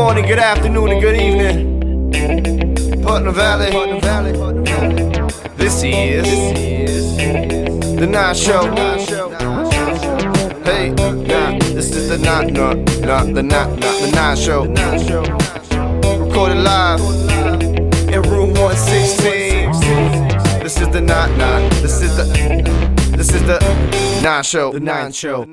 morning, good afternoon, and good evening. Putnam Valley. This is the Nine Show. Hey, nah, this is the Nine Show. Recorded live in room 116. This is the Nine. This is the Nine Show. The Nine Show.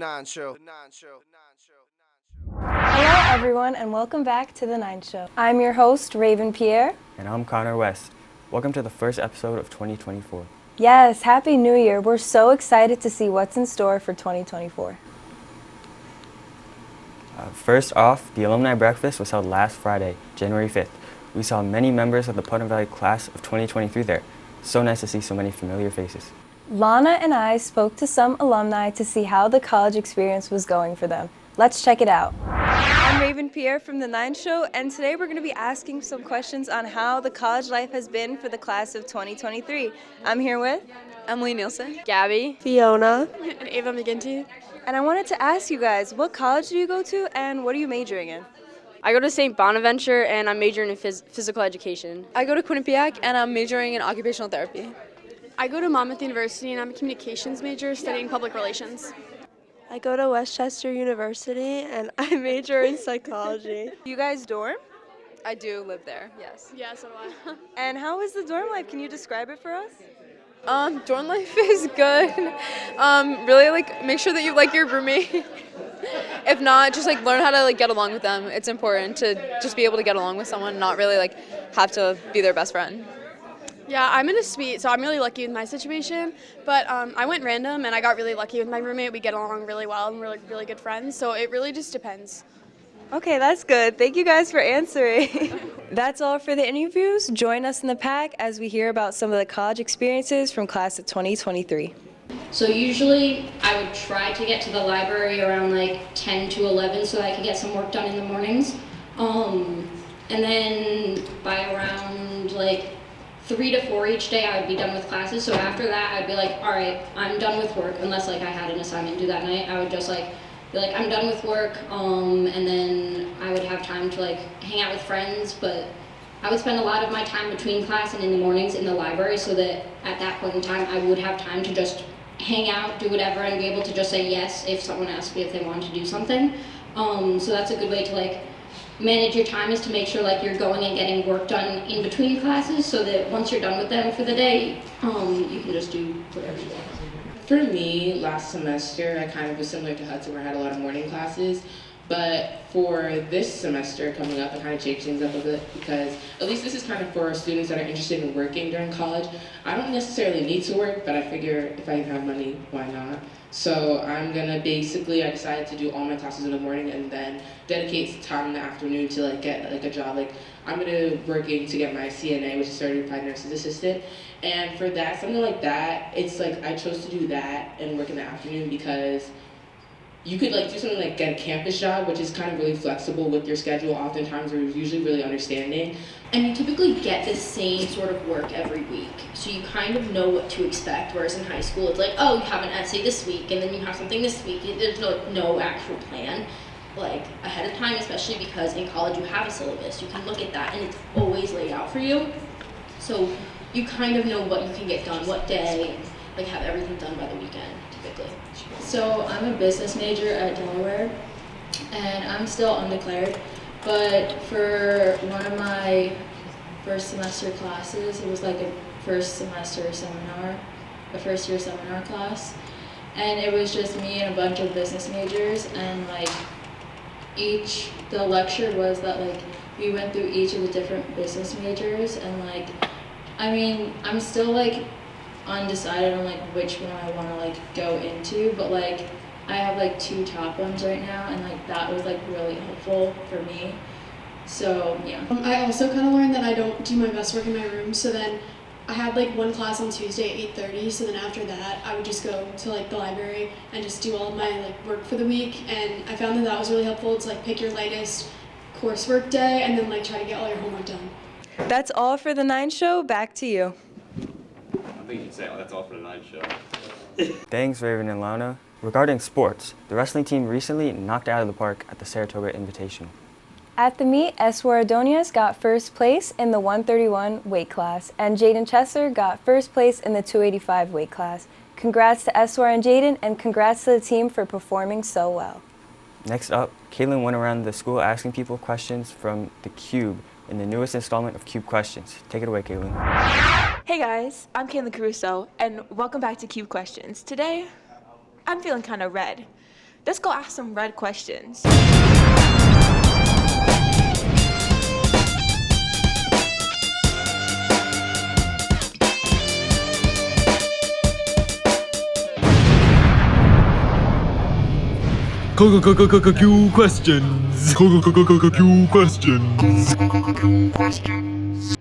Hello everyone and welcome back to The Nine Show. I'm your host, Raven Pierre. And I'm Connor West. Welcome to the first episode of 2024. Yes, Happy New Year. We're so excited to see what's in store for 2024. First off, the Alumni Breakfast was held last Friday, January 5th. We saw many members of the Putnam Valley class of 2023 there. So nice to see so many familiar faces. Lana and I spoke to some alumni to see how the college experience was going for them. Let's check it out. I'm Raven Pierre from The Nine Show, and today we're going to be asking some questions on how the college life has been for the class of 2023. I'm here with Emily Nielsen, Gabby, Fiona, and Ava McGinty. and I wanted to ask you guys, what college do you go to and what are you majoring in? I go to St. Bonaventure and I'm majoring in physical education. I go to Quinnipiac and I'm majoring in occupational therapy. I go to Monmouth University and I'm a communications major studying public relations. I go to Westchester University and I major in psychology. You guys dorm? I do live there, yes. Yeah, so do I. And how is the dorm life? Can you describe it for us? Dorm life is good. Really make sure that you like your roommate. If not, just learn how to get along with them. It's important to just be able to get along with someone, not really have to be their best friend. Yeah, I'm in a suite, so I'm really lucky with my situation. But I went random and I got really lucky with my roommate. We get along really well and we're really good friends. So it really just depends. Okay, that's good. Thank you guys for answering. That's all for the interviews. Join us in the pack as we hear about some of the college experiences from class of 2023. So usually I would try to get to the library around 10 to 11 so that I could get some work done in the mornings. And then by around 3 to 4 each day I would be done with classes. So after that I'd be all right, I'm done with work, unless I had an assignment due that night. I would just be I'm done with work, and then I would have time to hang out with friends, but I would spend a lot of my time between class and in the mornings in the library so that at that point in time I would have time to just hang out, do whatever, and be able to just say yes if someone asked me if they wanted to do something. So that's a good way to manage your time, is to make sure you're going and getting work done in between classes so that once you're done with them for the day, you can just do whatever you want. For me, last semester, I kind of was similar to Hudson, where I had a lot of morning classes. But for this semester coming up, I kind of changed things up a bit, because at least this is kind of for students that are interested in working during college. I don't necessarily need to work, but I figure if I have money, why not? So I decided to do all my classes in the morning and then dedicate time in the afternoon to get a job. I'm working to get my CNA, which is Certified Nurse's Assistant. And for that, something like that, it's I chose to do that and work in the afternoon because you could do something get a campus job, which is kind of really flexible with your schedule. Oftentimes they're usually really understanding. And you typically get the same sort of work every week, so you kind of know what to expect, whereas in high school it's oh, you have an essay this week and then you have something this week. There's no actual plan ahead of time, especially because in college you have a syllabus. You can look at that and it's always laid out for you, so you kind of know what you can get done, what day, have everything done by the weekend typically. So I'm a business major at Delaware and I'm still undeclared, but for one of my first semester classes, it was a first year seminar class, and it was just me and a bunch of business majors, and the lecture was that we went through each of the different business majors, and I'm still undecided on which one I want to go into, but I have 2 top ones right now, and that was really helpful for me. So yeah. I also kind of learned that I don't do my best work in my room, so then I had one class on Tuesday at 8:30, so then after that I would just go to the library and just do all of my work for the week, and I found that was really helpful to pick your lightest coursework day and then try to get all your homework done. That's all for the Nine Show. Back to you. I think you can say that's all for the Nine Show. Thanks, Raven and Lana. Regarding sports, the wrestling team recently knocked out of the park at the Saratoga Invitational. At the meet, Extraordinaire got first place in the 131 weight class, and Jaden Chesser got first place in the 285 weight class. Congrats to Eswar and Jaden, and congrats to the team for performing so well. Next up, Kaitlyn went around the school asking people questions from the Cube in the newest installment of Cube Questions. Take it away, Kaitlyn. Hey guys, I'm Kaitlyn Caruso, and welcome back to Cube Questions. Today, I'm feeling kind of red. Let's go ask some red questions. Q questions. Q questions.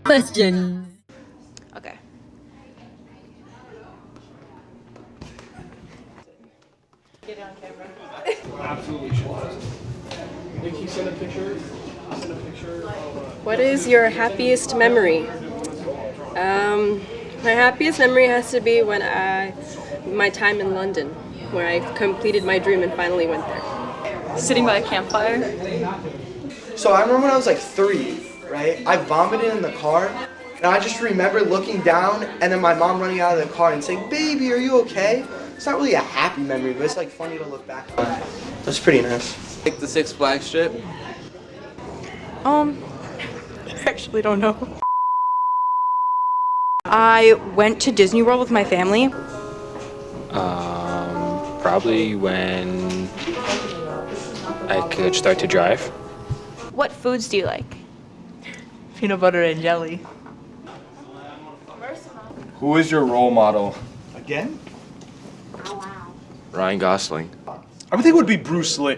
Questions. Okay. Get it on camera. Absolutely should. Nick, you send a picture. What is your happiest memory? My happiest memory has to be when my time in London, where I completed my dream and finally went there. Sitting by a campfire. So I remember when I was like 3, right? I vomited in the car, and I just remember looking down, and then my mom running out of the car and saying, "Baby, are you okay?" It's not really a happy memory, but it's like funny to look back on. That's pretty nice. Like the Six Flags trip? I actually don't know. I went to Disney World with my family. Probably when I could start to drive. What foods do you like? Peanut butter and jelly. Who is your role model? Again? Ryan Gosling. I would think it would be Bruce Lee.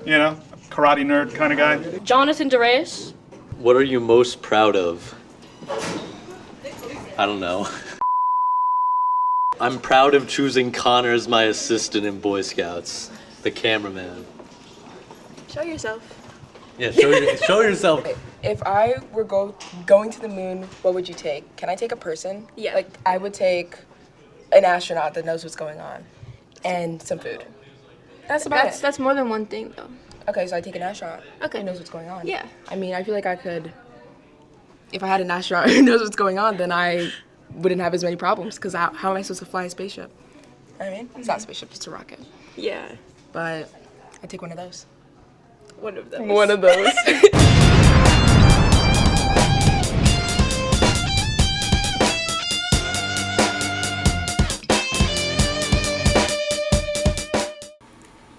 You know, karate nerd kind of guy. Jonathan Derace. What are you most proud of? I don't know. I'm proud of choosing Connor as my assistant in Boy Scouts, the cameraman. Show yourself. Yeah, show yourself. If I were going to the moon, what would you take? Can I take a person? Yeah. Like, I would take an astronaut that knows what's going on and some food. That's about it. That's more than one thing, though. Okay, so I take an astronaut who knows what's going on. Yeah. I mean, I feel like I could, if I had an astronaut who knows what's going on, then I wouldn't have as many problems, because how am I supposed to fly a spaceship? I mean, it's not a spaceship, it's a rocket. Yeah. But I take one of those. One of those. One of those.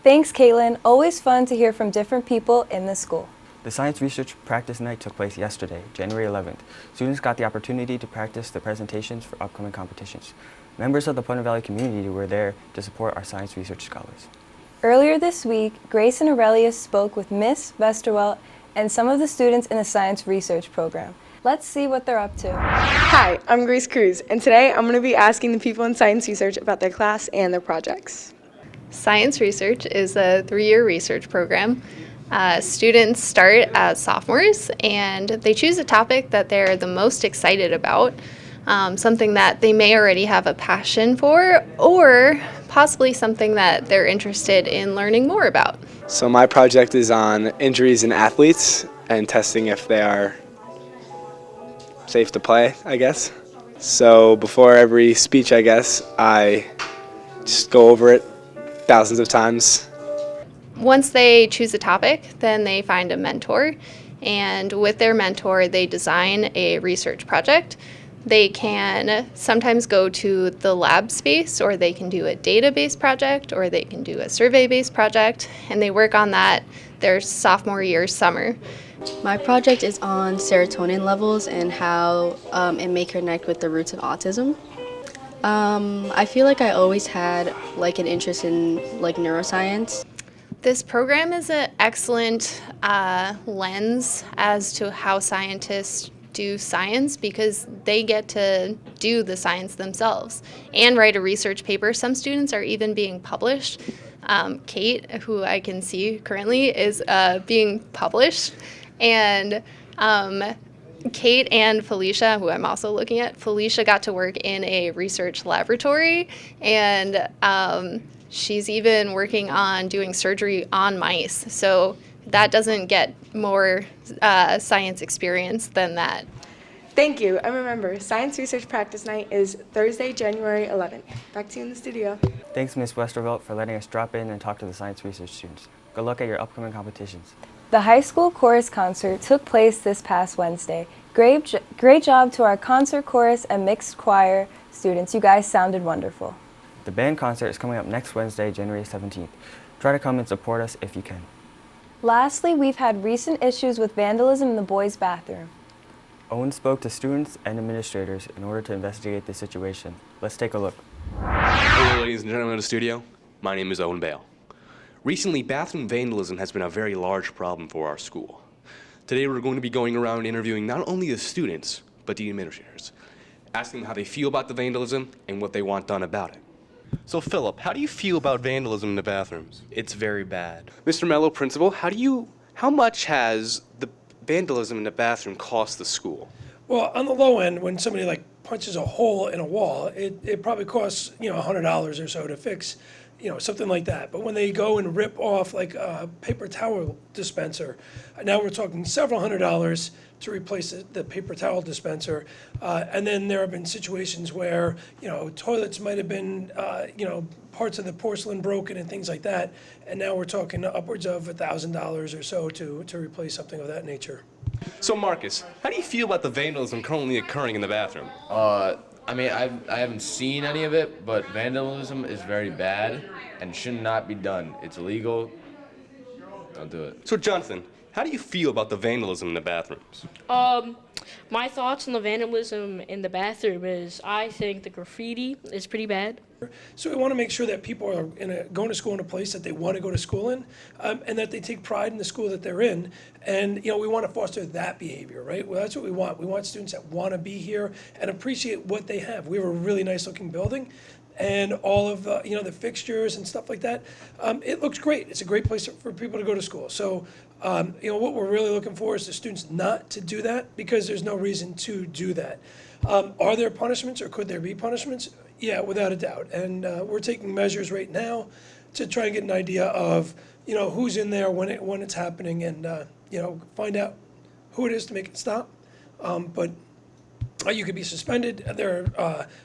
Thanks, Kaitlyn. Always fun to hear from different people in the school. The Science Research Practice Night took place yesterday, January 11th. Students got the opportunity to practice the presentations for upcoming competitions. Members of the Putnam Valley community were there to support our science research scholars. Earlier this week, Grace and Aurelius spoke with Miss Westervelt and some of the students in the science research program. Let's see what they're up to. Hi, I'm Grace Cruz, and today I'm going to be asking the people in science research about their class and their projects. Science research is a 3-year research program. Students start as sophomores and they choose a topic that they're the most excited about, something that they may already have a passion for, or possibly something that they're interested in learning more about. So my project is on injuries in athletes and testing if they are safe to play, I guess. So before every speech, I guess, I just go over it thousands of times. Once they choose a topic, then they find a mentor, and with their mentor, they design a research project. They can sometimes go to the lab space, or they can do a database project, or they can do a survey-based project, and they work on that their sophomore year summer. My project is on serotonin levels and how it may connect with the roots of autism. I feel like I always had like an interest in like neuroscience. This program is an excellent lens as to how scientists do science, because they get to do the science themselves and write a research paper. Some students are even being published. Kate, who I can see currently, is being published, and Kate and Felicia, who I'm also looking at, Felicia got to work in a research laboratory, and she's even working on doing surgery on mice. So that doesn't get more science experience than that. Thank you. And remember, Science Research Practice Night is Thursday, January 11th. Back to you in the studio. Thanks, Ms. Westervelt, for letting us drop in and talk to the science research students. Good luck at your upcoming competitions. The high school chorus concert took place this past Wednesday. Great job to our concert chorus and mixed choir students. You guys sounded wonderful. The band concert is coming up next Wednesday, January 17th. Try to come and support us if you can. Lastly, we've had recent issues with vandalism in the boys' bathroom. Owen spoke to students and administrators in order to investigate the situation. Let's take a look. Hello, ladies and gentlemen of the studio. My name is Owen Bale. Recently, bathroom vandalism has been a very large problem for our school. Today, we're going to be going around interviewing not only the students, but the administrators, asking them how they feel about the vandalism and what they want done about it. So, Philip, how do you feel about vandalism in the bathrooms? It's very bad. Mr. Mello, principal, how much has the vandalism in the bathroom cost the school? Well, on the low end, when somebody like punches a hole in a wall, it probably costs, $100 or so to fix, something like that. But when they go and rip off like a paper towel dispenser, now we're talking several $100s to replace the paper towel dispenser. And then there have been situations where, toilets might have been, parts of the porcelain broken and things like that. And now we're talking upwards of $1,000 or so to replace something of that nature. So, Marcus, how do you feel about the vandalism currently occurring in the bathroom? I haven't seen any of it, but vandalism is very bad and should not be done. It's illegal. Don't do it. So, Jonathan, how do you feel about the vandalism in the bathrooms? My thoughts on the vandalism in the bathroom is I think the graffiti is pretty bad. So we want to make sure that people are going to school in a place that they want to go to school in, and that they take pride in the school that they're in. And we want to foster that behavior, right? Well, that's what we want. We want students that want to be here and appreciate what they have. We have a really nice looking building, and all of the fixtures and stuff like that. It looks great. It's a great place for people to go to school. So what we're really looking for is the students not to do that, because there's no reason to do that. Are there punishments, or could there be punishments? Yeah, without a doubt. And we're taking measures right now to try and get an idea of who's in there when it's happening, and find out who it is to make it stop. But you could be suspended. There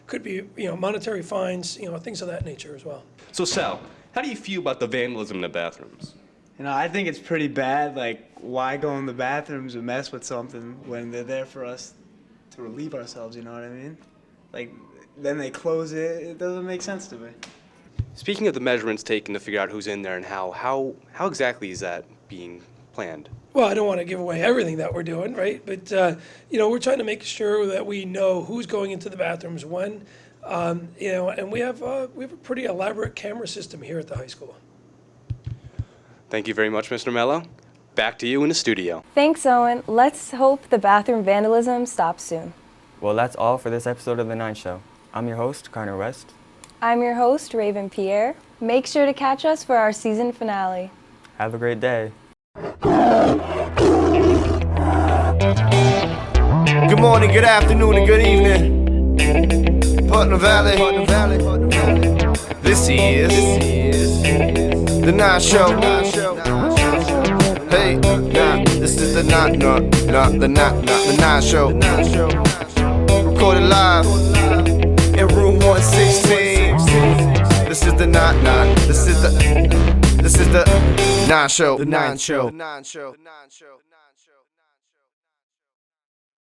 could be monetary fines, things of that nature as well. So, Sal, how do you feel about the vandalism in the bathrooms? I think it's pretty bad. Like, why go in the bathrooms and mess with something when they're there for us to relieve ourselves, you know what I mean? Like, then they close it. It doesn't make sense to me. Speaking of the measurements taken to figure out who's in there and how exactly is that being planned? Well, I don't want to give away everything that we're doing, right? But, we're trying to make sure that we know who's going into the bathrooms when, and we have a pretty elaborate camera system here at the high school. Thank you very much, Mr. Mello. Back to you in the studio. Thanks, Owen. Let's hope the bathroom vandalism stops soon. Well, that's all for this episode of The 9 Show. I'm your host, Connor West. I'm your host, Raven Pierre. Make sure to catch us for our season finale. Have a great day. Good morning, good afternoon, and good evening. Putnam Valley. This is The 9 Show. Hey, this is the 9 Show. Recorded live in room 116. This is the 9. This is the 9 Show. The 9 Show.